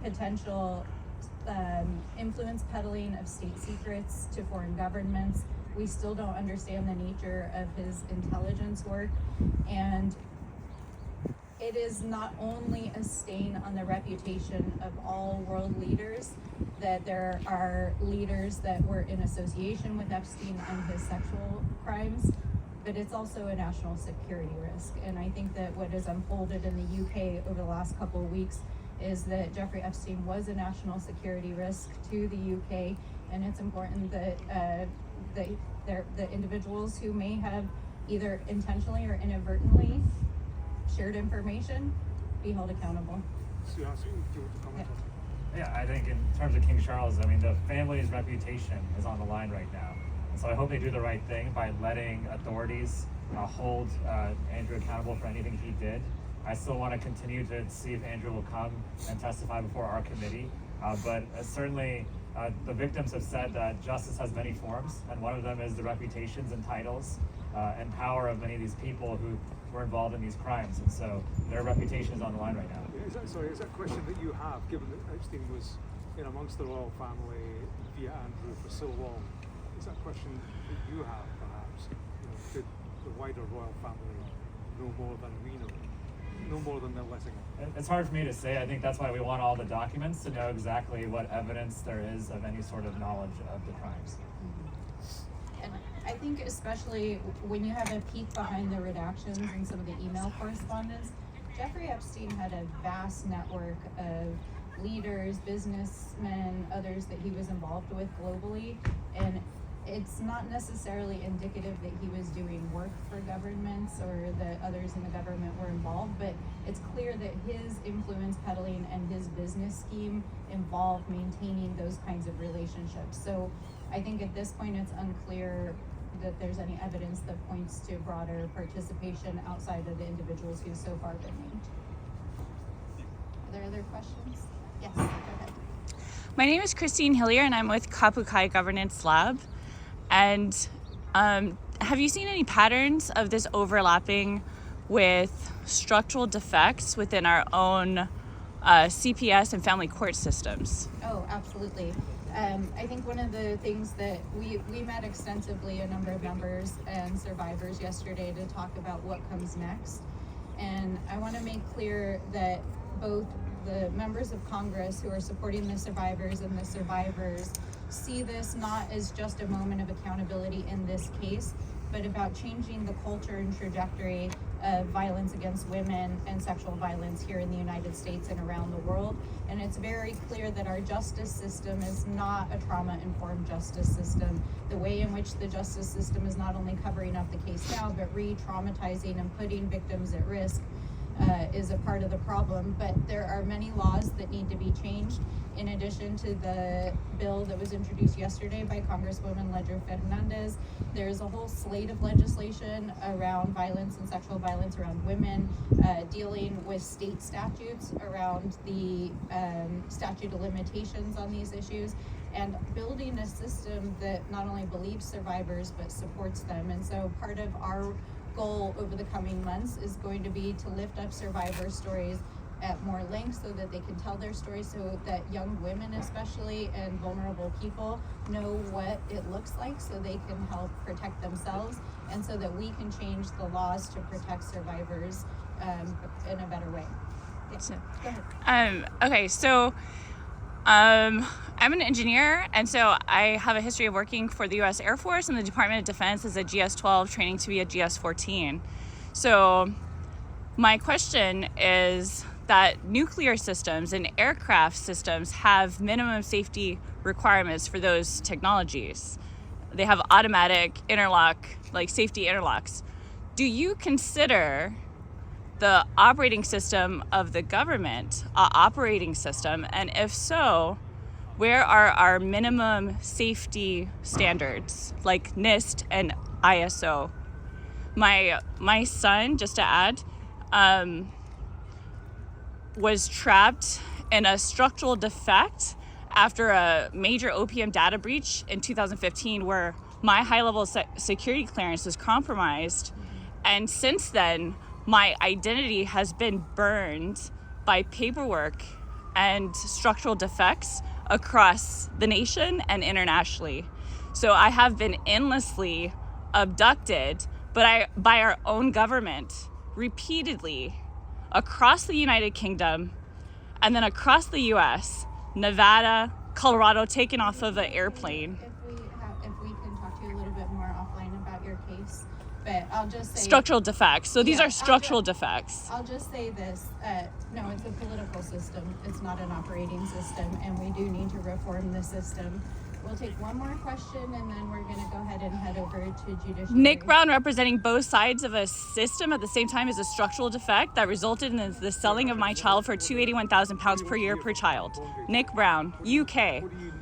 potential influence peddling of state secrets to foreign governments. We still don't understand the nature of his intelligence work, and it is not only a stain on the reputation of all world leaders that there are leaders that were in association with Epstein and his sexual crimes, but it's also a national security risk. And I think that what has unfolded in the UK over the last couple of weeks is that Jeffrey Epstein was a national security risk to the UK, and it's important that the individuals who may have either intentionally or inadvertently shared information be held accountable. Yeah, I think in terms of King Charles, I mean, the family's reputation is on the line right now. And so I hope they do the right thing by letting authorities hold Andrew accountable for anything he did. I still want to continue to see if Andrew will come and testify before our committee. But certainly the victims have said that justice has many forms, and one of them is the reputations and titles and power of many of these people who were involved in these crimes. And so their reputation is on the line right now. Is that a question that you have, given that Epstein was in amongst the royal family via Andrew for so long? Is that a question that you have, perhaps? Could the wider royal family know more than we know? No more than they're letting it? It's hard for me to say. I think that's why we want all the documents to know exactly what evidence there is of any sort of knowledge of the crimes. And I think especially when you have a peek behind the redactions and some of the email correspondence, Jeffrey Epstein had a vast network of leaders, businessmen, others that he was involved with globally, and it's not necessarily indicative that he was doing work for governments or that others in the government were involved, but it's clear that his influence peddling and his business scheme involved maintaining those kinds of relationships. So I think at this point it's unclear that there's any evidence that points to broader participation outside of the individuals who've so far been named. Are there other questions? Yes, go ahead. My name is Christine Hillier and I'm with Kapukai Governance Lab. And have you seen any patterns of this overlapping with structural defects within our own CPS and family court systems? Oh, absolutely. I think one of the things that we met extensively, a number of members and survivors yesterday to talk about what comes next. And I want to make clear that both the members of Congress who are supporting the survivors and the survivors see this not as just a moment of accountability in this case, but about changing the culture and trajectory of violence against women and sexual violence here in the United States and around the world. And it's very clear that our justice system is not a trauma-informed justice system. The way in which the justice system is not only covering up the case now, but re-traumatizing and putting victims at risk is a part of the problem. But there are many laws that need to be changed. In addition to the bill that was introduced yesterday by Congresswoman Ledger Fernandez, there's a whole slate of legislation around violence and sexual violence around women, dealing with state statutes around the statute of limitations on these issues, and building a system that not only believes survivors but supports them. And so part of our goal over the coming months is going to be to lift up survivor stories at more length so that they can tell their stories, so that young women especially and vulnerable people know what it looks like so they can help protect themselves, and so that we can change the laws to protect survivors in a better way. So, go ahead. Okay, so I'm an engineer, and so I have a history of working for the U.S. Air Force and the Department of Defense as a GS-12 training to be a GS-14. So my question is that nuclear systems and aircraft systems have minimum safety requirements for those technologies. They have automatic interlock, like safety interlocks. Do you consider the operating system of the government an operating system? And if so, where are our minimum safety standards like NIST and ISO? My son, just to add, was trapped in a structural defect after a major OPM data breach in 2015 where my high-level security clearance was compromised. And since then, my identity has been burned by paperwork and structural defects across the nation and internationally. So I have been endlessly abducted, but by our own government repeatedly across the United Kingdom and then across the US, Nevada, Colorado, taken off of an airplane. If we can talk to you a little bit more offline about your case, but I'll just say Structural defects. So these Yeah, are structural defects. I'll just say this, no, it's a political system, it's not an operating system, and we do need to reform the system. We'll take one more question and then we're gonna go ahead and head over to judiciary. Nick Brown representing both sides of a system at the same time is a structural defect that resulted in the selling of my child for £281,000 per year per child. Nick Brown, UK. What do you need?